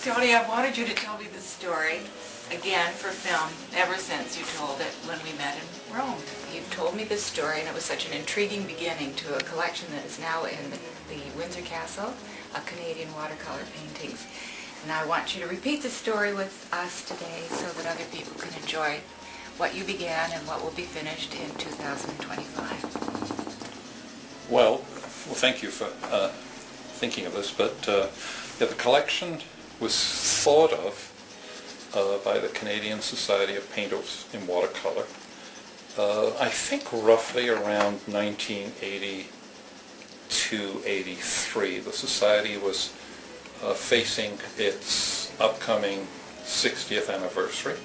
Tony, I've wanted you to tell me this story again for film ever since you told it when we met in Rome. You told me this story, and it was such an intriguing beginning to a collection that is now in the Windsor Castle of Canadian watercolor paintings. And I want you to repeat the story with us today so that other people can enjoy what you began and what will be finished in 2025. Well, thank you for thinking of this, but yeah, the collection was thought of by the Canadian Society of Painters in Watercolor, I think roughly around 1982-83. The Society was facing its upcoming 60th anniversary,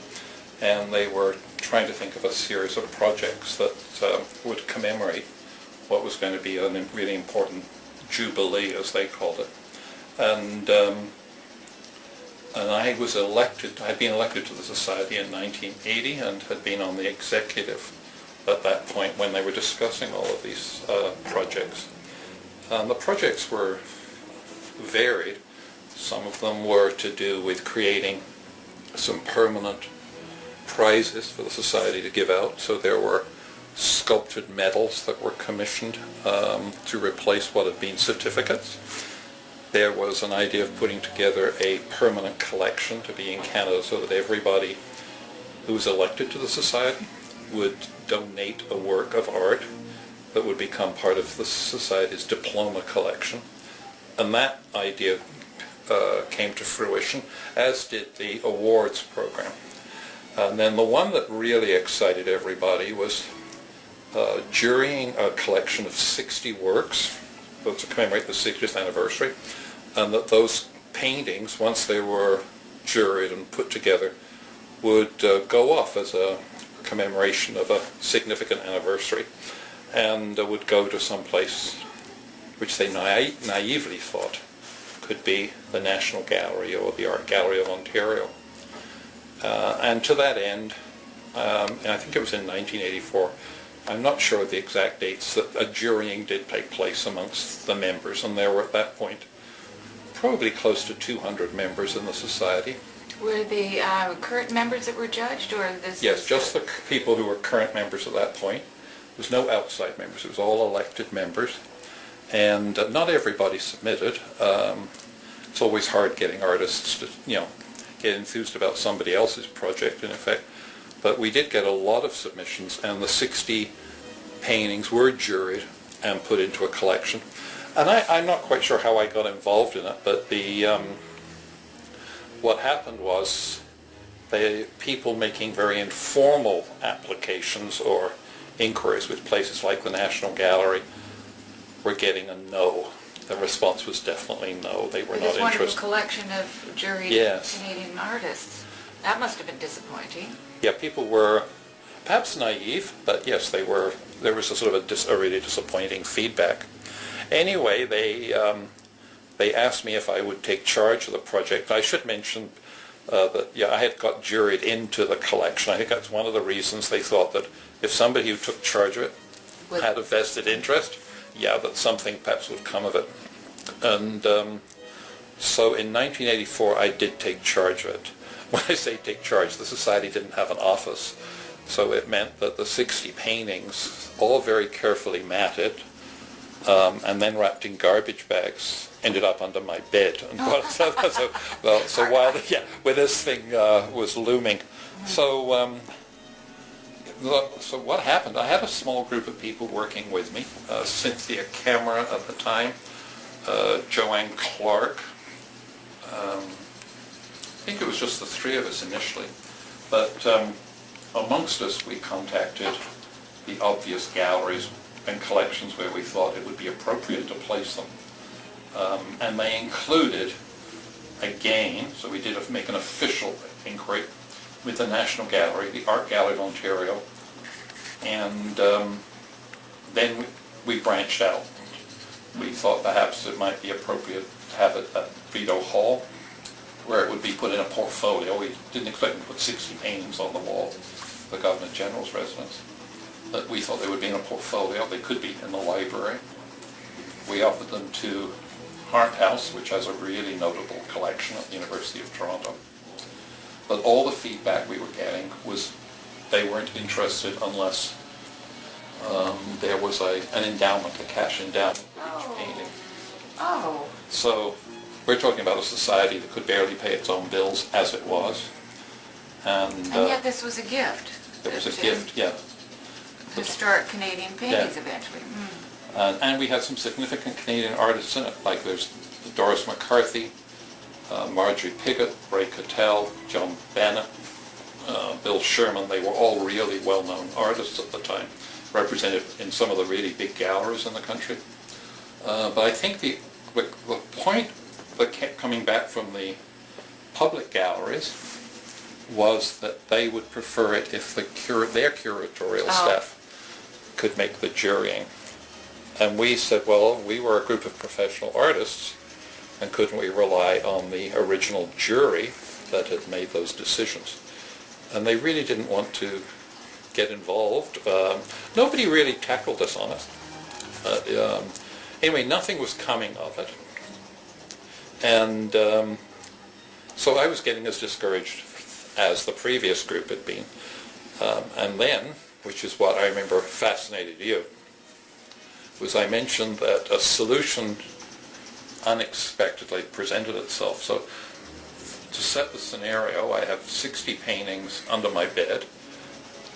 and they were trying to think of a series of projects that would commemorate what was going to be a really important jubilee, as they called it. And I was elected, I had been elected to the Society in 1980 and had been on the executive at that point when they were discussing all of these projects. The projects were varied. Some of them were to do with creating some permanent prizes for the Society to give out. So there were sculpted medals that were commissioned to replace what had been certificates. There was an idea of putting together a permanent collection to be in Canada so that everybody who was elected to the Society would donate a work of art that would become part of the Society's diploma collection. And that idea came to fruition, as did the awards program. And then the one that really excited everybody was jurying a collection of 60 works to commemorate the 60th anniversary, and that those paintings, once they were juried and put together, would go off as a commemoration of a significant anniversary, and would go to some place which they naively thought could be the National Gallery or the Art Gallery of Ontario. And to that end, and I think it was in 1984, I'm not sure of the exact dates, that a jurying did take place amongst the members, and there were at that point probably close to 200 members in the Society. Were the current members that were judged, or this? Yes, just the people who were current members at that point. There was no outside members, it was all elected members. And not everybody submitted. It's always hard getting artists to, get enthused about somebody else's project, in effect. But we did get a lot of submissions, and the 60 paintings were juried and put into a collection. And I'm not quite sure how I got involved in it, but what happened was people making very informal applications or inquiries with places like the National Gallery were getting a no. The response was definitely no. They were not interested. This wonderful collection of juried Canadian artists. That must have been disappointing. Yeah, people were perhaps naive, but yes, there was a sort of a really disappointing feedback. Anyway, they asked me if I would take charge of the project. I should mention that I had got juried into the collection. I think that's one of the reasons they thought that if somebody who took charge of it had a vested interest, that something perhaps would come of it. And so in 1984, I did take charge of it. When I say take charge, the Society didn't have an office, so it meant that the 60 paintings, all very carefully matted, and then wrapped in garbage bags, ended up under my bed. And while when this thing was looming, so what happened? I had a small group of people working with me. Cynthia Cameron at the time, Joanne Clark. I think it was just the three of us initially, but amongst us we contacted the obvious galleries and collections where we thought it would be appropriate to place them. And they included, again, so we did make an official inquiry with the National Gallery, the Art Gallery of Ontario, and then we branched out. We thought perhaps it might be appropriate to have it at Rideau Hall, where it would be put in a portfolio. We didn't expect to put 60 paintings on the wall of the Governor General's residence, but we thought they would be in a portfolio. They could be in the library. We offered them to Art House, which has a really notable collection at the University of Toronto. But all the feedback we were getting was they weren't interested unless there was an endowment, a cash endowment for each painting. Oh. So we're talking about a society that could barely pay its own bills as it was. And yet this was a gift. It was a gift, yeah. Historic Canadian paintings eventually. And we had some significant Canadian artists in it, like there's Doris McCarthy, Marjorie Pigott, Ray Cattell, John Bennett, Bill Sherman. They were all really well-known artists at the time, represented in some of the really big galleries in the country. But I think the point that kept coming back from the public galleries was that they would prefer it if their curatorial staff could make the jurying. And we said, well, we were a group of professional artists, and couldn't we rely on the original jury that had made those decisions? And they really didn't want to get involved. Nobody really tackled us on it. Anyway, nothing was coming of it. And so I was getting as discouraged as the previous group had been. And then, which is what I remember fascinated you, was I mentioned that a solution unexpectedly presented itself. So to set the scenario, I have 60 paintings under my bed,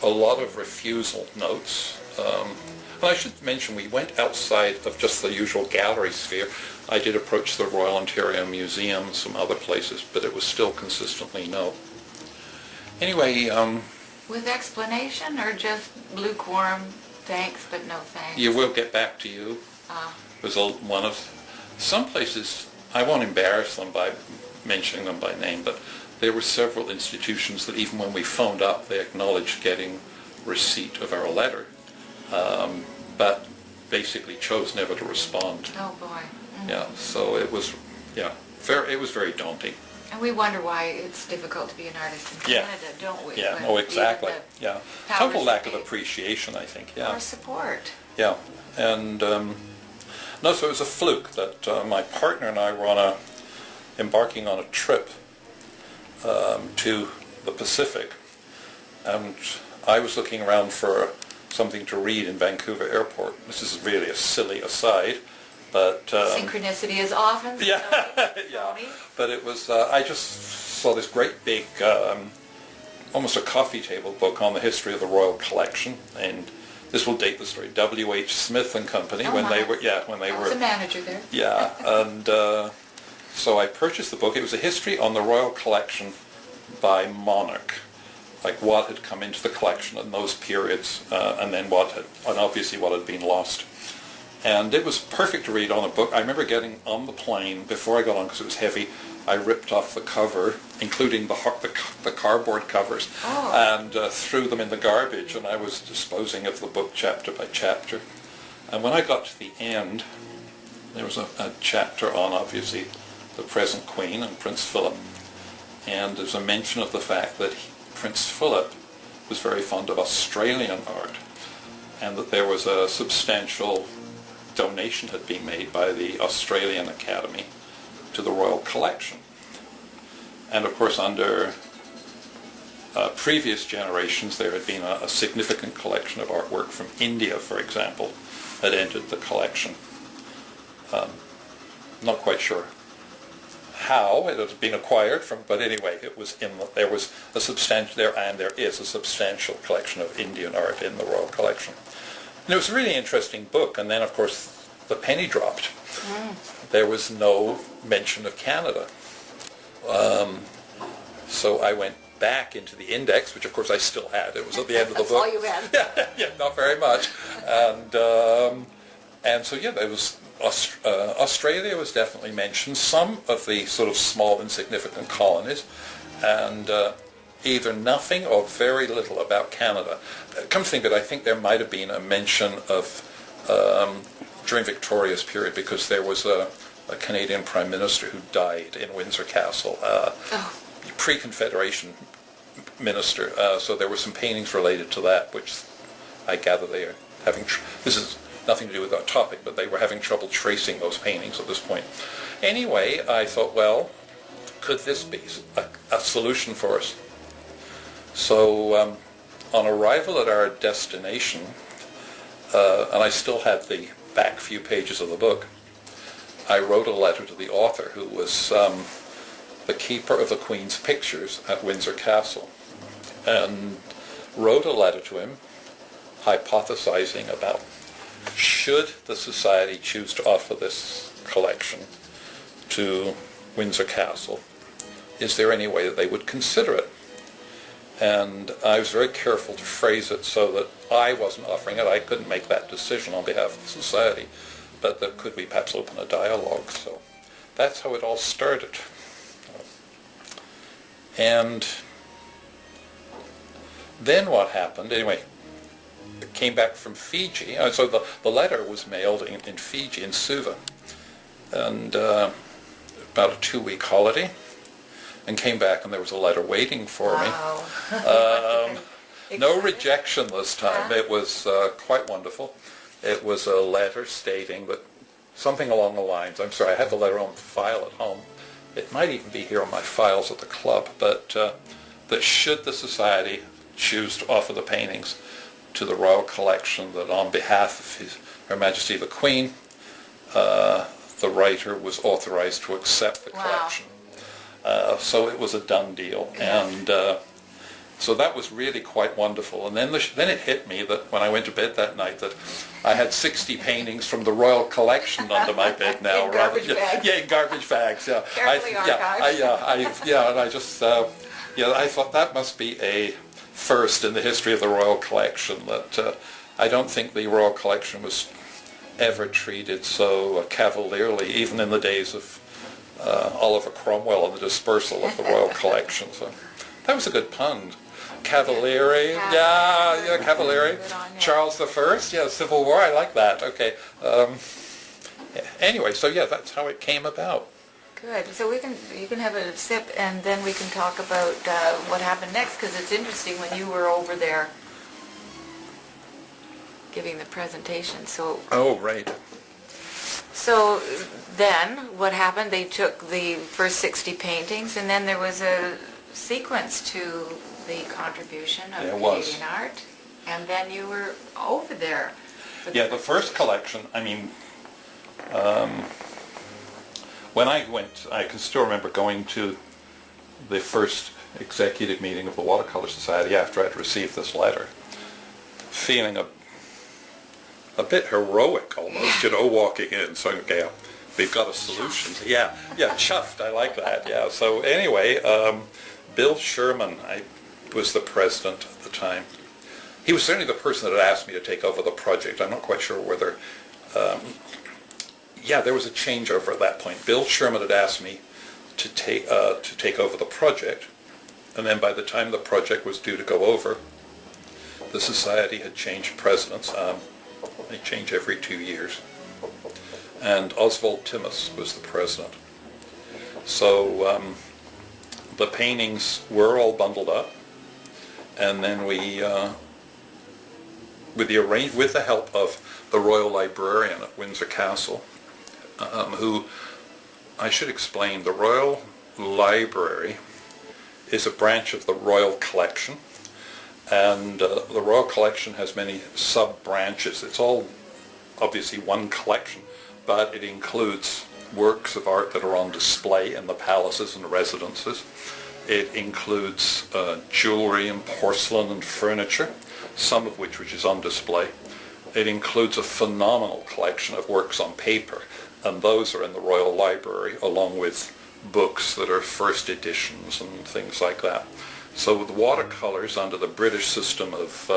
a lot of refusal notes. And I should mention we went outside of just the usual gallery sphere. I did approach the Royal Ontario Museum, some other places, but it was still consistently no. Anyway, with explanation or just lukewarm thanks but no thanks? You will get back to you. Was one of some places. I won't embarrass them by mentioning them by name, but there were several institutions that even when we phoned up, they acknowledged getting receipt of our letter, but basically chose never to respond. Oh boy. Mm-hmm. Yeah. So it was, it was very daunting. And we wonder why it's difficult to be an artist in Canada, don't we? Yeah, When exactly. Yeah. powers Total lack that of be. appreciation, I think. Yeah. Or support. Yeah. And no, so it was a fluke that my partner and I were embarking on a trip to the Pacific. And I was looking around for something to read in Vancouver Airport. This is really a silly aside. But synchronicity is often yeah, yeah. But it was. I just saw this great big, almost a coffee table book on the history of the Royal Collection, and this will date the story. W.H. Smith and Company when they were I was a manager there. Yeah, and so I purchased the book. It was a history on the Royal Collection by monarch, like what had come into the collection in those periods, and then and obviously what had been lost. And it was perfect to read on a book. I remember getting on the plane, before I got on because it was heavy, I ripped off the cover, including the cardboard covers, and threw them in the garbage, and I was disposing of the book chapter by chapter. And when I got to the end, there was a chapter on, obviously, the present Queen and Prince Philip. And there's a mention of the fact that Prince Philip was very fond of Australian art, and that there was a substantial donation had been made by the Australian Academy to the Royal Collection. And of course under previous generations there had been a significant collection of artwork from India, for example, had entered the collection. Not quite sure how it had been acquired from, but anyway, it was there was a substantial there is a substantial collection of Indian art in the Royal Collection. And it was a really interesting book, and then of course the penny dropped. There was no mention of Canada. So I went back into the index, which of course I still had. It was at the end of the book. That's all you had. Yeah, not very much. And so there was Australia was definitely mentioned. Some of the sort of small insignificant colonies, and either nothing or very little about Canada. Come to think of it, I think there might have been a mention of during Victoria's period, because there was a Canadian Prime Minister who died in Windsor Castle, pre-Confederation minister. So there were some paintings related to that, which I gather they are having. This is nothing to do with our topic, but they were having trouble tracing those paintings at this point. Anyway, I thought, well, could this be a solution for us? So on arrival at our destination, and I still had the back few pages of the book, I wrote a letter to the author, who was the keeper of the Queen's pictures at Windsor Castle, and wrote a letter to him hypothesizing about, should the Society choose to offer this collection to Windsor Castle, is there any way that they would consider it? And I was very careful to phrase it so that I wasn't offering it. I couldn't make that decision on behalf of the Society, but that could we perhaps open a dialogue. So that's how it all started. And then what happened, anyway, it came back from Fiji. So the letter was mailed in Fiji, in Suva, and about a 2-week holiday, and came back and there was a letter waiting for me. No rejection this time. It was quite wonderful. It was a letter stating that something along the lines, I'm sorry, I have the letter on file at home. It might even be here on my files at the club, but that should the Society choose to offer the paintings to the Royal Collection, that on behalf of Her Majesty the Queen, the writer was authorized to accept the collection. So it was a done deal, and so that was really quite wonderful. And then it hit me that when I went to bed that night that I had 60 paintings from the Royal Collection under my bed now. In garbage bags. Yeah, in garbage bags. Yeah, carefully archived. And I just I thought that must be a first in the history of the Royal Collection. That I don't think the Royal Collection was ever treated so cavalierly, even in the days of Oliver Cromwell and the dispersal of the Royal Collection. So that was a good pun. Cavalieri, yeah, Cavalieri. Charles I, yeah, Civil War, I like that. Okay. Anyway, so yeah, that's how it came about. Good. So you can have a sip, and then we can talk about what happened next, because it's interesting when you were over there giving the presentation. So. Oh, right. So then what happened? They took the first 60 paintings, and then there was a sequence to the contribution of Canadian art, and then you were over there. Yeah, the first collection, I mean, when I went, I can still remember going to the first executive meeting of the Watercolor Society after I'd received this letter, feeling a bit heroic almost, walking in, saying, okay, we've got a solution. Yeah, chuffed, I like that, yeah. So anyway, Bill Sherman, I was the president at the time. He was certainly the person that had asked me to take over the project. I'm not quite sure whether, there was a changeover at that point. Bill Sherman had asked me to take over the project, and then by the time the project was due to go over, the Society had changed presidents. They change every 2 years. And Oswald Timmis was the president. So the paintings were all bundled up, and then we, with the help of the Royal Librarian at Windsor Castle, who, I should explain, the Royal Library is a branch of the Royal Collection. And the Royal Collection has many sub-branches. It's all obviously one collection, but it includes works of art that are on display in the palaces and residences. It includes jewelry and porcelain and furniture, some of which is on display. It includes a phenomenal collection of works on paper, and those are in the Royal Library, along with books that are first editions and things like that. So the watercolors under the British system of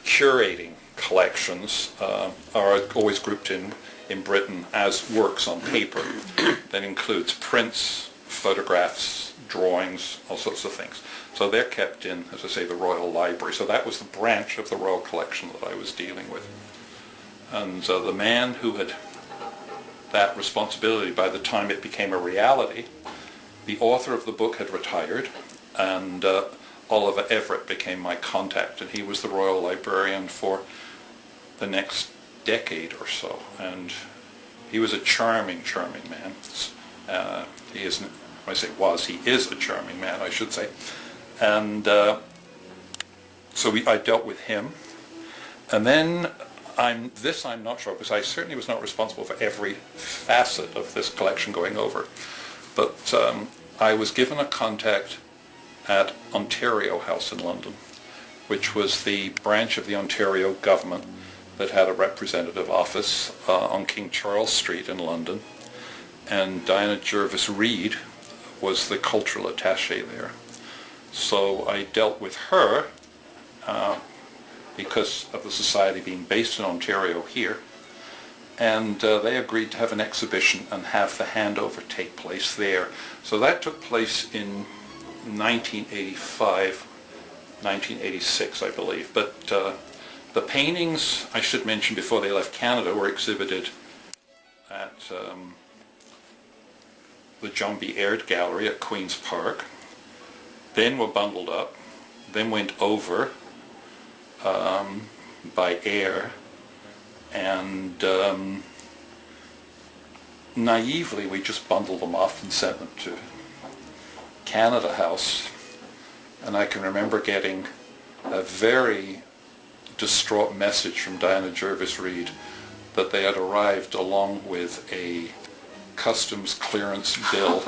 curating collections are always grouped in Britain as works on paper. That includes prints, photographs, drawings, all sorts of things. So they're kept in, as I say, the Royal Library. So that was the branch of the Royal Collection that I was dealing with. And the man who had that responsibility by the time it became a reality, the author of the book had retired, and Oliver Everett became my contact, and he was the Royal Librarian for the next decade or so. And he was a charming, charming man. He isn't, when I say was, he is a charming man, I should say. And so I dealt with him. And then I'm not sure, because I certainly was not responsible for every facet of this collection going over. But I was given a contact at Ontario House in London, which was the branch of the Ontario government that had a representative office on King Charles Street in London. And Diana Jervis Reed was the cultural attaché there. So I dealt with her because of the society being based in Ontario here. And they agreed to have an exhibition and have the handover take place there. So that took place in 1985, 1986, I believe. But the paintings, I should mention before they left Canada, were exhibited at the John B. Aird Gallery at Queen's Park, then were bundled up, then went over by air, and naively we just bundled them off and sent them to Canada House. And I can remember getting a very distraught message from Diana Jervis Reed that they had arrived along with a customs clearance bill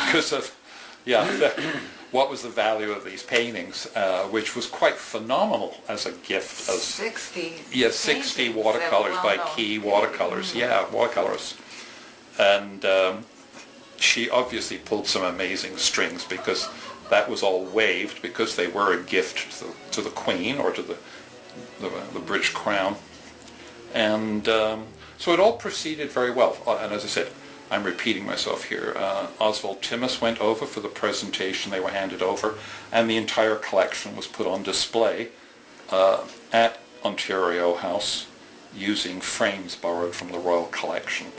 because of what was the value of these paintings, which was quite phenomenal as a gift. 60 watercolors by Key Watercolors, watercolors. And she obviously pulled some amazing strings, because that was all waived because they were a gift to the Queen or to the British Crown. And so it all proceeded very well. And as I said, I'm repeating myself here. Oswald Timmis went over for the presentation. They were handed over, and the entire collection was put on display at Ontario House using frames borrowed from the Royal Collection.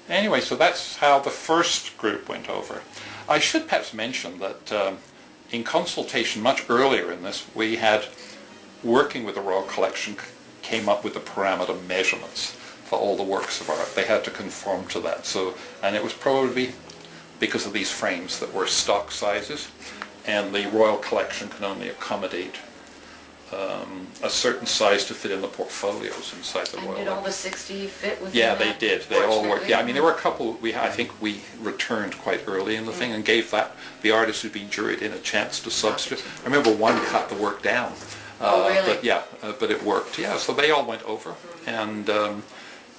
Anyway, so that's how the first group went over. I should perhaps mention that in consultation much earlier in this, we had, working with the Royal Collection, came up with the parameter measurements for all the works of art. They had to conform to that. So, and it was probably because of these frames that were stock sizes, and the Royal Collection can only accommodate a certain size to fit in the portfolios inside the Royal. And did all the 60 fit within Yeah, that? they did. They all worked. Yeah, I mean, there were a couple. I think we returned quite early in the thing and gave the artist who'd been juried in a chance to substitute. I remember one cut the work down. Oh, really? But but it worked. Yeah, so they all went over, and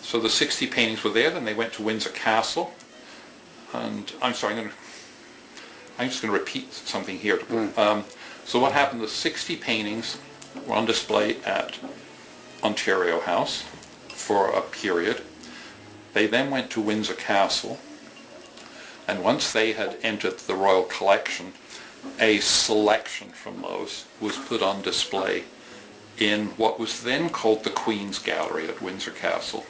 so the 60 paintings were there. Then they went to Windsor Castle, and I'm sorry, I'm just going to repeat something here. So what happened? The 60 paintings were on display at Ontario House for a period. They then went to Windsor Castle, and once they had entered the Royal Collection, a selection from those was put on display in what was then called the Queen's Gallery at Windsor Castle.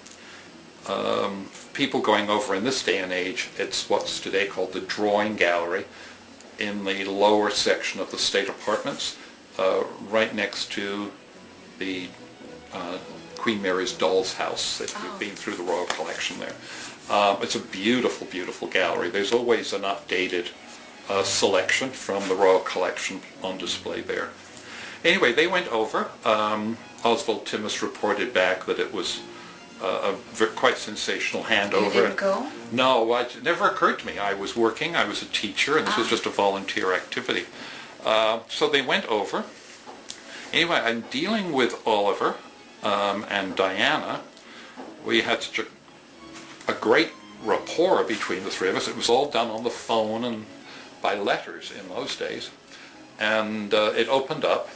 People going over in this day and age, it's what's today called the Drawing Gallery, in the lower section of the State Apartments, right next to the Queen Mary's Doll's House that you've been through the Royal Collection there. It's a beautiful, beautiful gallery. There's always an updated selection from the Royal Collection on display there. Anyway, they went over. Oswald Timmis reported back that it was a quite sensational handover. You didn't go? No, it never occurred to me. I was working, I was a teacher, and this was just a volunteer activity. So they went over. Anyway, I'm dealing with Oliver and Diana. We had such a great rapport between the three of us. It was all done on the phone and by letters in those days. And it opened up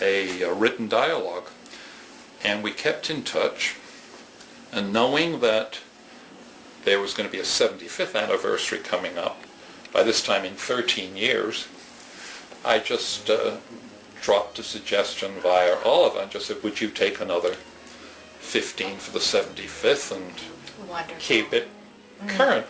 a written dialogue. And we kept in touch. And knowing that there was going to be a 75th anniversary coming up, by this time in 13 years, I just dropped a suggestion via Oliver and just said, would you take another 15 for the 75th and Wonderful. Keep it current?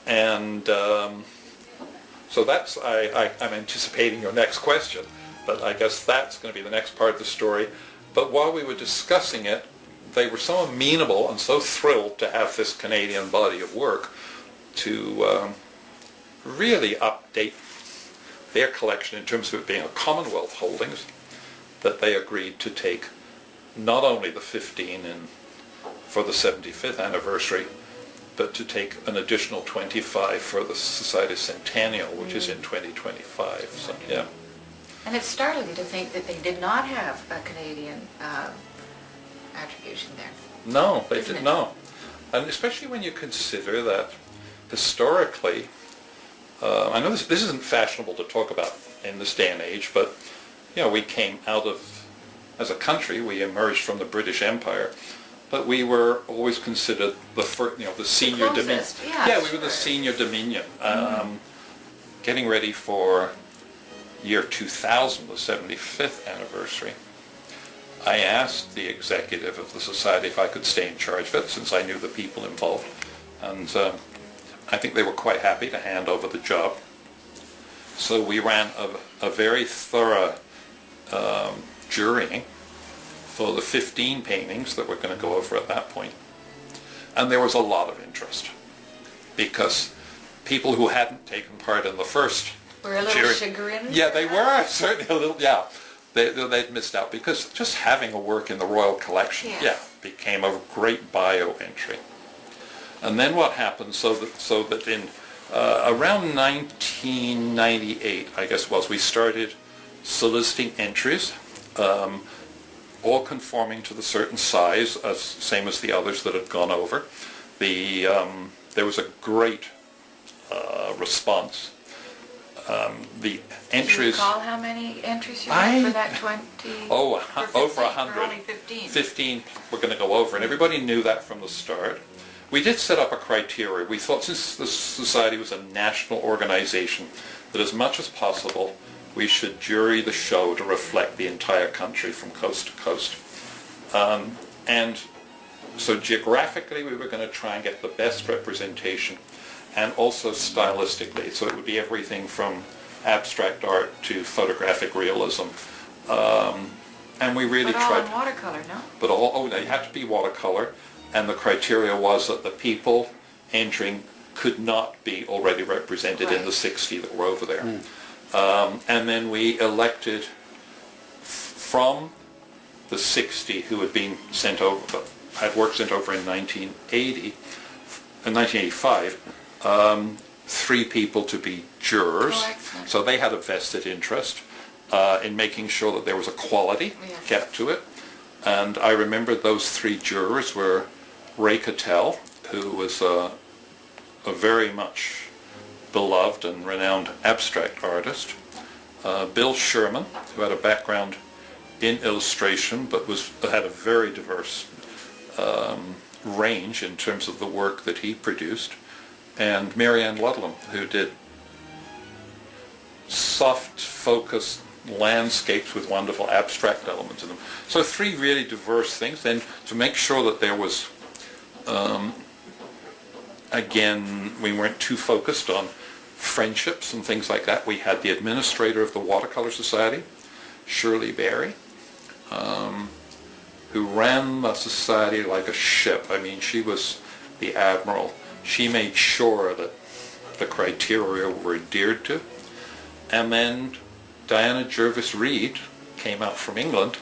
And so that's, I'm anticipating your next question, but I guess that's going to be the next part of the story. But while we were discussing it, they were so amenable and so thrilled to have this Canadian body of work to really update their collection in terms of it being a Commonwealth holdings, that they agreed to take not only the 15 for the 75th anniversary, but to take an additional 25 for the Society's centennial, which is in 2025. So, yeah. And it's startling to think that they did not have a Canadian attribution there. No, they Isn't did it? not. And especially when you consider that historically, I know this isn't fashionable to talk about in this day and age, but we came out of, as a country, we emerged from the British Empire, but we were always considered the first, the senior dominion. Yeah, we were the senior dominion. Getting ready for year 2000, the 75th anniversary, I asked the executive of the society if I could stay in charge of it, since I knew the people involved, and I think they were quite happy to hand over the job. So we ran a very thorough jurying for the 15 paintings that we're going to go over at that point. And there was a lot of interest, because people who hadn't taken part in the first We're a little chagrined. Yeah, they were, certainly a little, yeah. They'd missed out, because just having a work in the Royal Collection, became a great bio entry. And then what happened, so that in around 1998, I guess it was, we started soliciting entries, all conforming to the certain size, same as the others that had gone over. There was a great response. The entries... Do you recall how many entries you had for that 20? Over 100. Or only 15? 15 we're going to go over, and everybody knew that from the start. We did set up a criteria. We thought, since the Society was a national organization, that as much as possible we should jury the show to reflect the entire country from coast to coast. And so geographically we were going to try and get the best representation, and also stylistically. So it would be everything from abstract art to photographic realism. And we really but all tried... in watercolor, no? But they had to be watercolor, and the criteria was that the people entering could not be already represented in the 60 that were over there. And then we elected from the 60 who had been sent over, had work sent over in 1985, 3 people to be jurors. Oh, excellent. So they had a vested interest in making sure that there was a quality kept to it. And I remember those 3 jurors were Ray Cattell, who was a very much beloved and renowned abstract artist, Bill Sherman, who had a background in illustration but had a very diverse range in terms of the work that he produced, and Marianne Ludlam, who did soft focused landscapes with wonderful abstract elements in them. So 3 really diverse things. Then to make sure that there was, again, we weren't too focused on friendships and things like that, we had the administrator of the Watercolor Society, Shirley Berry, who ran the society like a ship. I mean, she was the admiral. She made sure that the criteria were adhered to. And then Diana Jervis Reed came out from England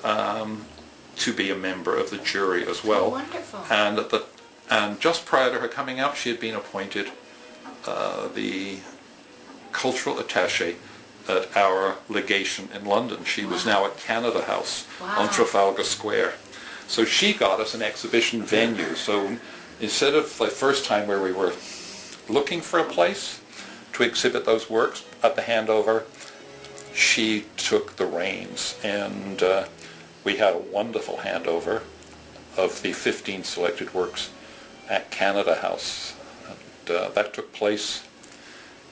to be a member of the jury as well. Oh, wonderful. And just prior to her coming out, she had been appointed the cultural attaché at our legation in London. She was now at Canada House on Trafalgar Square. So she got us an exhibition venue. So instead of the first time where we were looking for a place to exhibit those works at the handover, she took the reins, and we had a wonderful handover of the 15 selected works at Canada House. And, that took place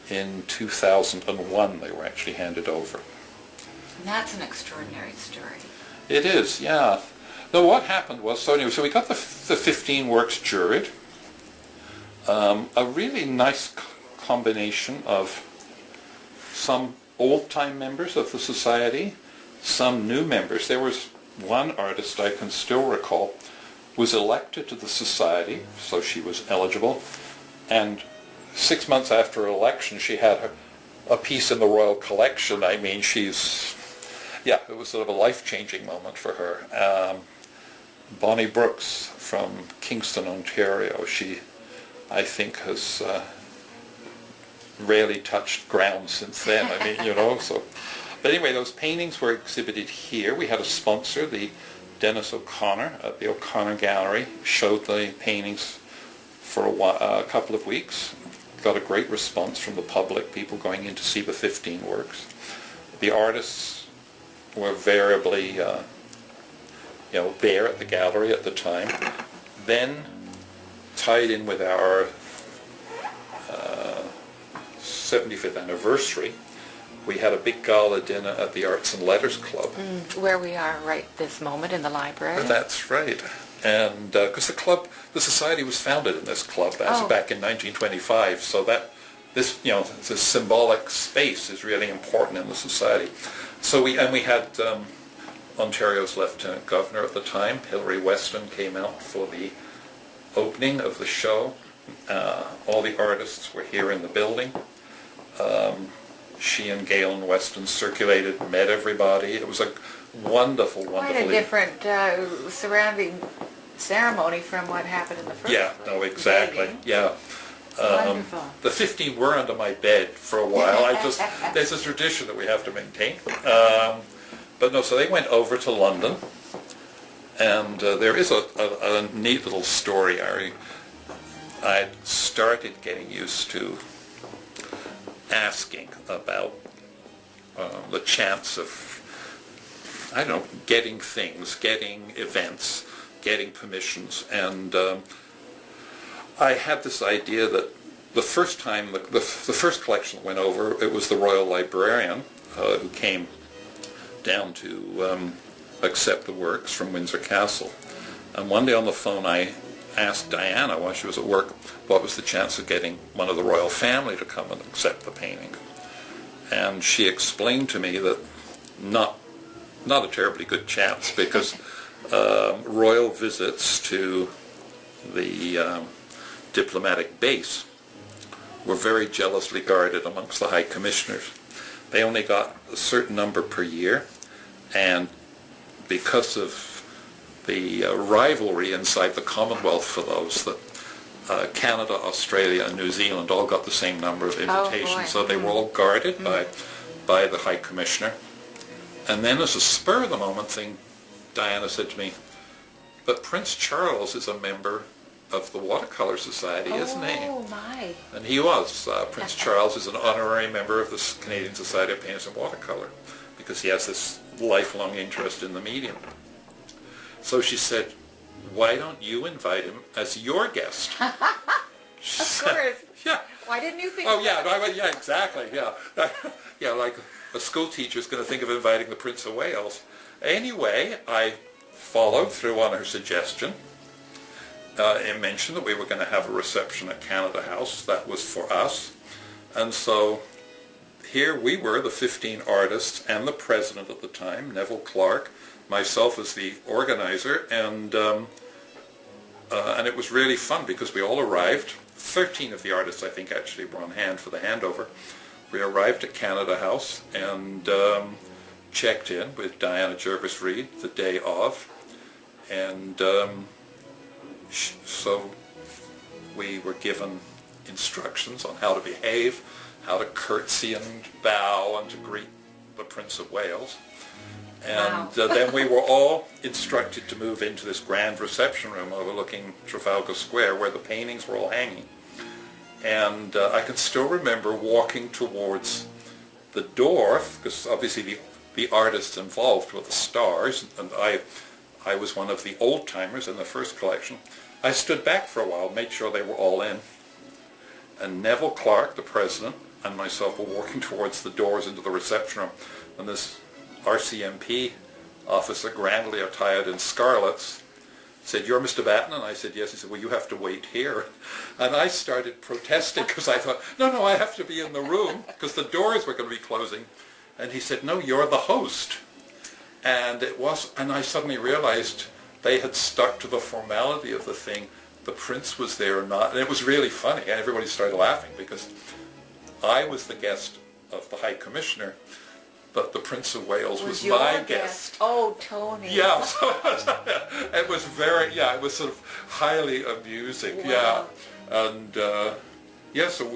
in 2001. They were actually handed over. And that's an extraordinary story. It is, yeah. Now what happened was, so we got the 15 works juried. A really nice combination of some old-time members of the society, some new members. There was one artist I can still recall was elected to the society, so she was eligible, and 6 months after her election she had a piece in the Royal Collection. I mean, it was sort of a life-changing moment for her. Bonnie Brooks from Kingston, Ontario, she, I think, has rarely touched ground since then. I mean, so. But anyway, those paintings were exhibited here. We had a sponsor, the Dennis O'Connor at the O'Connor Gallery, showed the paintings for a couple of weeks. Got a great response from the public, people going in to see the 15 works. The artists were variably, there at the gallery at the time. Then, tied in with our 75th anniversary, we had a big gala dinner at the Arts and Letters Club. Where we are right this moment in the library. That's right. And because the society was founded in this club back in 1925, so that this symbolic space is really important in the society. So we had Ontario's Lieutenant Governor at the time, Hilary Weston, came out for the opening of the show. All the artists were here in the building. She and Galen Weston circulated, met everybody. It was a wonderful Quite a different surrounding ceremony from what happened in the first exactly. meeting. Yeah. Wonderful. The 15 were under my bed for a while. There's a tradition that we have to maintain. But no, so they went over to London, and there is a neat little story. I started getting used to asking about the chance of, getting things, getting events, getting permissions. And I had this idea that the first time, the first collection that went over, it was the Royal Librarian who came down to accept the works from Windsor Castle. And one day on the phone I asked Diana, while she was at work, what was the chance of getting one of the royal family to come and accept the painting. And she explained to me that not a terribly good chance, because royal visits to the diplomatic base were very jealously guarded amongst the High Commissioners. They only got a certain number per year, and because of the rivalry inside the Commonwealth for those, that Canada, Australia, and New Zealand all got the same number of invitations, so they were all guarded by the High Commissioner. And then as a spur-of-the-moment thing, Diana said to me, but Prince Charles is a member of the Watercolor Society, isn't he? Oh, my. And he was. Prince Charles is an honorary member of the Canadian Society of Painters and Watercolor, because he has this lifelong interest in the medium. So she said, why don't you invite him as your guest? Of course. Yeah. Why didn't you think of that? Yeah, exactly, yeah. Yeah, like a school teacher's going to think of inviting the Prince of Wales. Anyway, I followed through on her suggestion. It mentioned that we were going to have a reception at Canada House. That was for us. And so here we were, the 15 artists and the president at the time, Neville Clark, myself as the organizer, and it was really fun because we all arrived. 13 of the artists, I think, actually were on hand for the handover. We arrived at Canada House and checked in with Diana Jervis-Reed the day of, and so we were given instructions on how to behave, how to curtsy and bow and to greet the Prince of Wales. And then we were all instructed to move into this grand reception room overlooking Trafalgar Square where the paintings were all hanging. And I can still remember walking towards the door, because obviously the artists involved were the stars, and I was one of the old-timers in the first collection. I stood back for a while, made sure they were all in. And Neville Clark, the president, and myself were walking towards the doors into the reception room. And this RCMP officer, grandly attired in scarlets, said, "You're Mr. Batten?" And I said, "Yes." He said, "Well, you have to wait here." And I started protesting because I thought, no, I have to be in the room because the doors were going to be closing. And he said, "No, you're the host." And I suddenly realized they had stuck to the formality of the thing. The prince was there or not, and it was really funny. And everybody started laughing because I was the guest of the High Commissioner, but the Prince of Wales was my guest. Oh, Tony. Yeah, so it was it was sort of highly amusing. Wow. Yeah, and so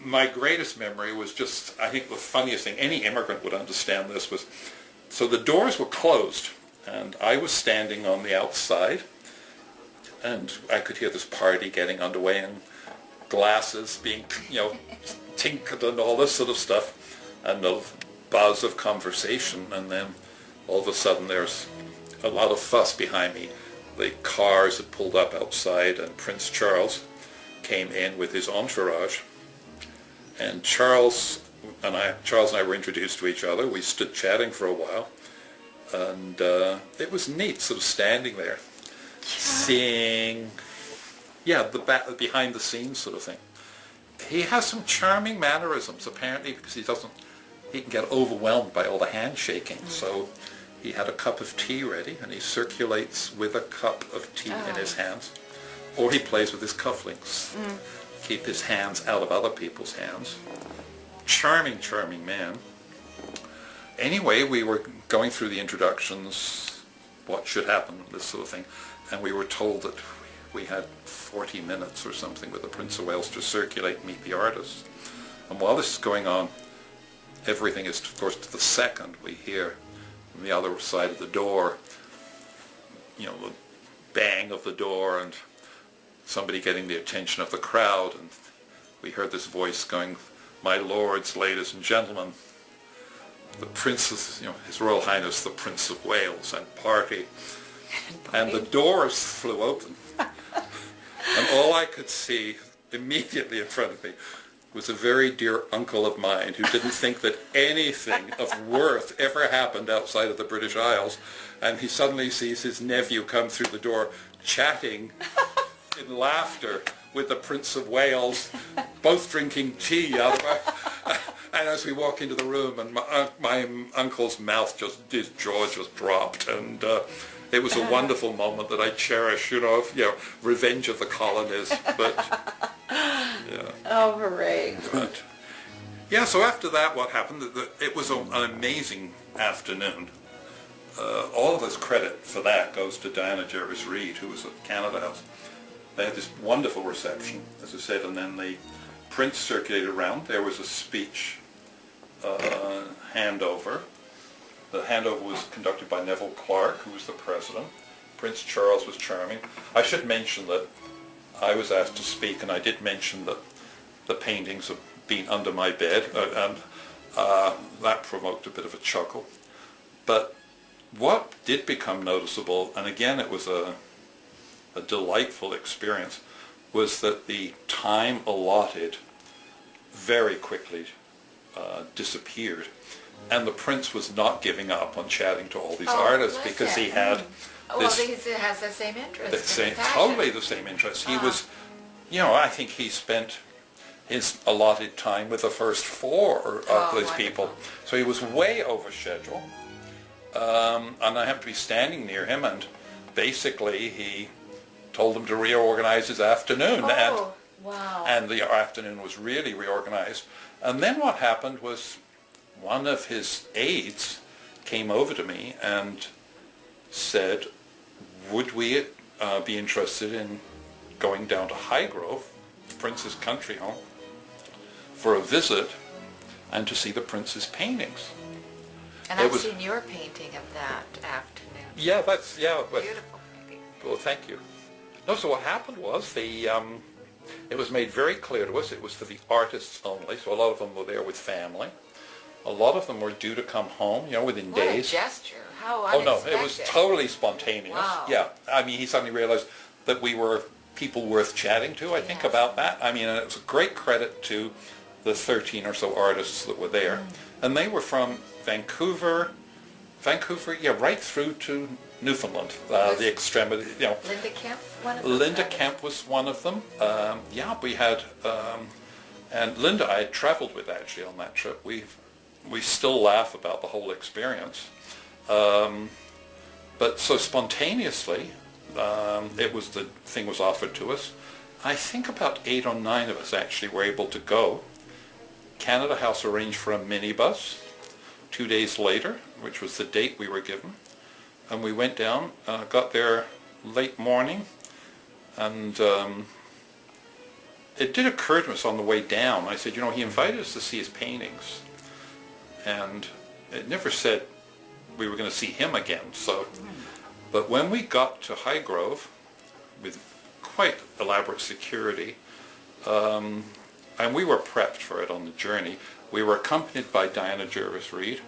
my greatest memory was just, I think the funniest thing, any immigrant would understand this, was, so the doors were closed, and I was standing on the outside, and I could hear this party getting underway, and glasses being, tinkered and all this sort of stuff, and a buzz of conversation, and then all of a sudden there's a lot of fuss behind me. The cars had pulled up outside, and Prince Charles came in with his entourage, and Charles and I were introduced to each other. We stood chatting for a while, and it was neat sort of standing there, seeing, the behind the scenes sort of thing. He has some charming mannerisms, apparently, because he can get overwhelmed by all the handshaking. So he had a cup of tea ready, and he circulates with a cup of tea in his hands. Or he plays with his cufflinks. Keep his hands out of other people's hands. Charming, charming man. Anyway, we were going through the introductions, what should happen, this sort of thing, and we were told that we had 40 minutes or something with the Prince of Wales to circulate and meet the artists. And while this is going on, everything is, of course, to the second. We hear from the other side of the door, the bang of the door and somebody getting the attention of the crowd, and we heard this voice going, "My lords, ladies and gentlemen, the Prince, His Royal Highness the Prince of Wales and party." And the doors flew open. And all I could see immediately in front of me was a very dear uncle of mine who didn't think that anything of worth ever happened outside of the British Isles. And he suddenly sees his nephew come through the door chatting in laughter with the Prince of Wales, both drinking tea out of and as we walk into the room, and my uncle's mouth his jaw just dropped, and it was a wonderful moment that I cherish, revenge of the colonies, but, yeah. Oh, hooray. But, so after that, what happened, it was an amazing afternoon. All of this credit for that goes to Diana Jervis-Reed, who was at Canada House. They had this wonderful reception, as I said, and then the Prince circulated around. There was a speech handover. The handover was conducted by Neville Clark, who was the president. Prince Charles was charming. I should mention that I was asked to speak, and I did mention that the paintings have been under my bed, and that provoked a bit of a chuckle. But what did become noticeable, and again it was a delightful experience, was that the time allotted very quickly disappeared. And the Prince was not giving up on chatting to all these artists because he had he has the same interest. Totally the same interest. He was, I think he spent his allotted time with the first four of these people. So he was way over schedule. And I happened to be standing near him, and basically he told him to reorganize his afternoon. And the afternoon was really reorganized. And then what happened was, one of his aides came over to me and said, would we be interested in going down to Highgrove, the Prince's country home, for a visit and to see the Prince's paintings. And I've seen your painting of that afternoon. Yeah, Beautiful painting. Well, thank you. No, so what happened was it was made very clear to us it was for the artists only, so a lot of them were there with family. A lot of them were due to come home, within days. What a gesture. How unexpected. Oh, no, it was totally spontaneous. Wow. Yeah, I mean, he suddenly realized that we were people worth chatting to, I think, about that. I mean, and it was a great credit to the 13 or so artists that were there. And they were from Vancouver, right through to Newfoundland, the extremity, Linda Kemp, one of them? Linda Kemp was one of them. We had, and Linda I had traveled with actually on that trip. we still laugh about the whole experience. But so spontaneously, the thing was offered to us. I think about 8 or 9 of us actually were able to go. Canada House arranged for a minibus 2 days later, which was the date we were given. And we went down, got there late morning, and it did occur to us on the way down. I said, he invited us to see his paintings. And it never said we were going to see him again. But when we got to Highgrove, with quite elaborate security, and we were prepped for it on the journey, we were accompanied by Diana Jervis-Reed.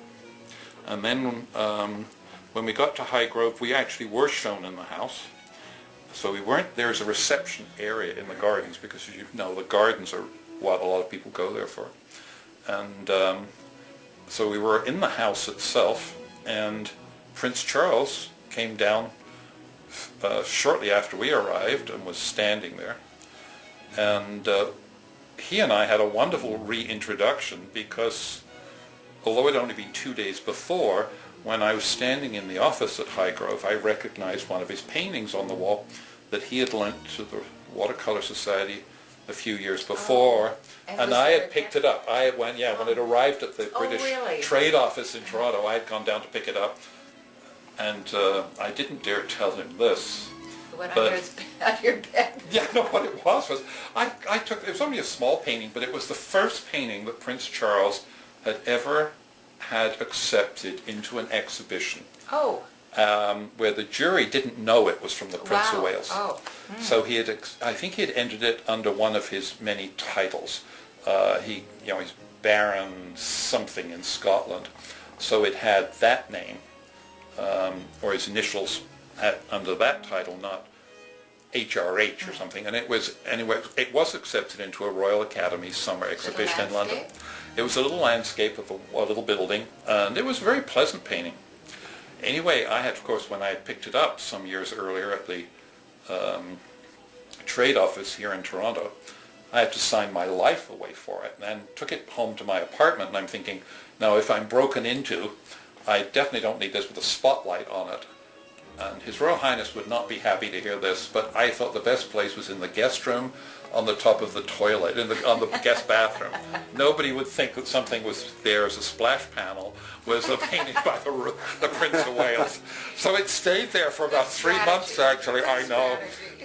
And then when we got to Highgrove, we actually were shown in the house. So we weren't, there's a reception area in the gardens, because as you know, the gardens are what a lot of people go there for. And so we were in the house itself, and Prince Charles came down shortly after we arrived and was standing there. And he and I had a wonderful reintroduction, because although it had only been 2 days before, when I was standing in the office at Highgrove, I recognized one of his paintings on the wall that he had lent to the Watercolor Society a few years before, and I had picked it up. When it arrived at the British Trade Office in Toronto, I had gone down to pick it up, and I didn't dare tell him this. Went under your bed. Yeah, no, what it was I took, it was only a small painting, but it was the first painting that Prince Charles had ever had accepted into an exhibition. Oh. Where the jury didn't know it was from the Prince of Wales. Oh. So I think he had entered it under one of his many titles. He's Baron something in Scotland. So it had that name, or his initials under that title, not HRH or something. And it was accepted into a Royal Academy summer exhibition in London. It was a little landscape of a little building, and it was a very pleasant painting. Anyway, I had, of course, when I had picked it up some years earlier at the trade office here in Toronto, I had to sign my life away for it, and then took it home to my apartment, and I'm thinking, now if I'm broken into, I definitely don't need this with a spotlight on it. And His Royal Highness would not be happy to hear this, but I thought the best place was in the guest room, on the top of the toilet, on the guest bathroom. Nobody would think that something was there as a splash panel was a painting by the Prince of Wales. So it stayed there for about 3 months, actually. I know.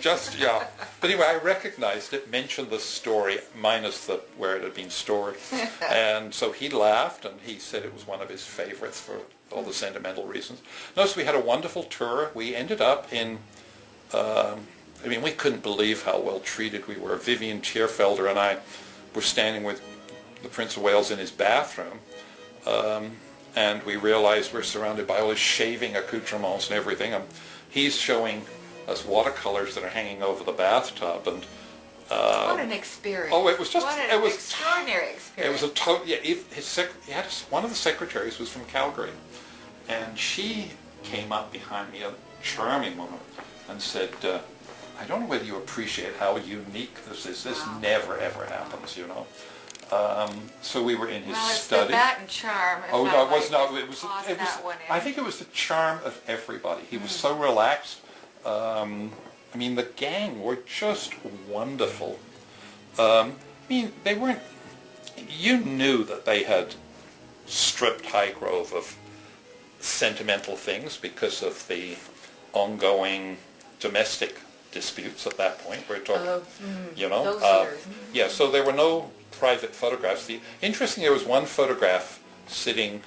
But anyway, I recognized it, mentioned the story, minus where it had been stored. And so he laughed, and he said it was one of his favorites for all the sentimental reasons. Notice we had a wonderful tour. We ended up in... we couldn't believe how well treated we were. Vivian Tierfelder and I were standing with the Prince of Wales in his bathroom, and we realized we're surrounded by all his shaving accoutrements and everything. And he's showing us watercolors that are hanging over the bathtub. And what an experience! Oh, it was just extraordinary experience. It was a total. Yeah, one of the secretaries was from Calgary, and she came up behind me, a charming woman, and said, I don't know whether you appreciate how unique this is. This never, ever happens, So we were in his study. It's the Batten charm. I think it was the charm of everybody. He was so relaxed. The gang were just wonderful. They weren't... You knew that they had stripped Highgrove of sentimental things because of the ongoing domestic disputes at that point. We're talking, so there were no private photographs. Interestingly, there was one photograph sitting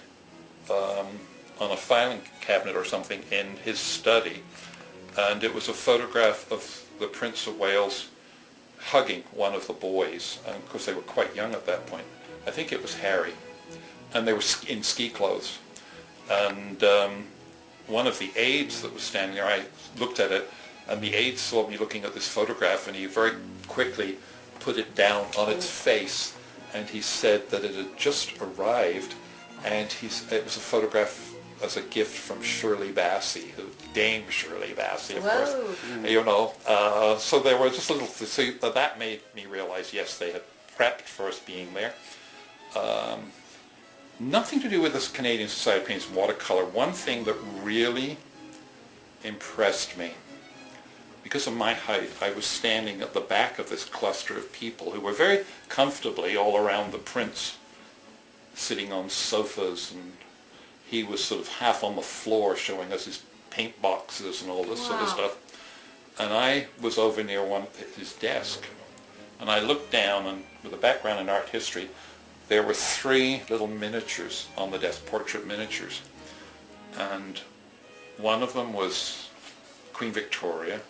on a filing cabinet or something in his study, and it was a photograph of the Prince of Wales hugging one of the boys, and of course they were quite young at that point. I think it was Harry, and they were in ski clothes. And one of the aides that was standing there, I looked at it, and the aide saw me looking at this photograph, and he very quickly put it down on its face, and he said that it had just arrived, and it was a photograph as a gift from Shirley Bassey, Dame Shirley Bassey, of course. So there was just a little, so that made me realize, yes, they had prepped for us being there. Nothing to do with this Canadian Society of Painters watercolor. One thing that really impressed me, because of my height, I was standing at the back of this cluster of people who were very comfortably all around the prince, sitting on sofas, and he was sort of half on the floor showing us his paint boxes and all this sort of stuff. And I was over near his desk, and I looked down, and with a background in art history, there were 3 little miniatures on the desk, portrait miniatures. And one of them was Queen Victoria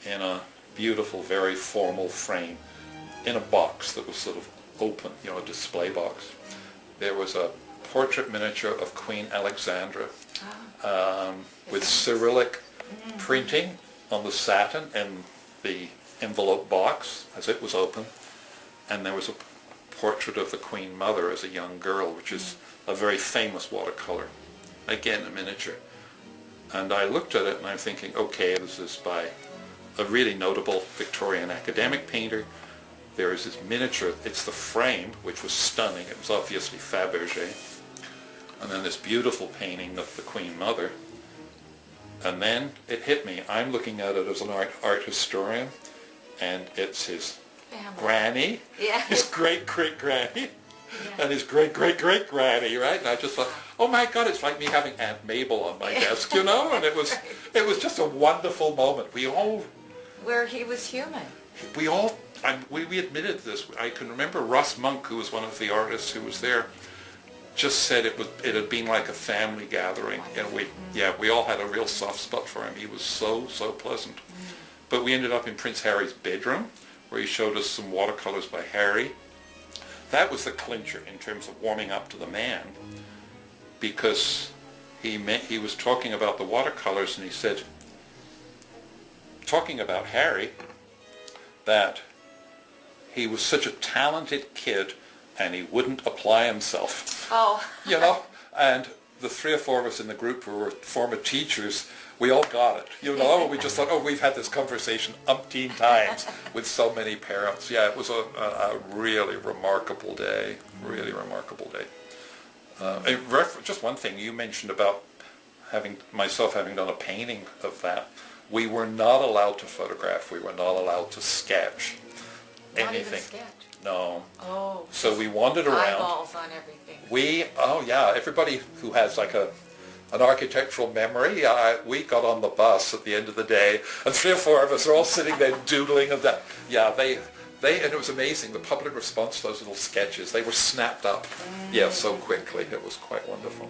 in a beautiful, very formal frame in a box that was sort of open, you know, a display box. There was a portrait miniature of Queen Alexandra with Cyrillic printing on the satin and the envelope box as it was open. And there was a portrait of the Queen Mother as a young girl, which is a very famous watercolor. Again, a miniature. And I looked at it and I'm thinking, okay, this is by a really notable Victorian academic painter. There is this miniature, it's the frame, which was stunning. It was obviously Fabergé. And then this beautiful painting of the Queen Mother. And then it hit me. I'm looking at it as an art historian, and it's his granny, his great-great-granny, and his great-great-great-granny, right? And I just thought, oh my God, it's like me having Aunt Mabel on my desk, you know? And it was just a wonderful moment. Where he was human. We admitted this. I can remember Russ Monk, who was one of the artists who was there, just said it had been like a family gathering, and we all had a real soft spot for him. He was so pleasant. But we ended up in Prince Harry's bedroom, where he showed us some watercolors by Harry. That was the clincher in terms of warming up to the man, because he was talking about the watercolors, and he said, talking about Harry, that he was such a talented kid and he wouldn't apply himself. Oh. You know, and the 3 or 4 of us in the group who were former teachers, we all got it, you know, and we just thought, oh, we've had this conversation umpteen times with so many parents. Yeah, it was a really remarkable day, Just one thing, you mentioned about having done a painting of that. We were not allowed to photograph, we were not allowed to sketch anything. Not even sketch? No. Oh. So we wandered around. Eyeballs on everything. Everybody who has like an architectural memory, we got on the bus at the end of the day, and 3 or 4 of us are all sitting there doodling of that. Yeah, and it was amazing, the public response to those little sketches, they were snapped up, so quickly. It was quite wonderful.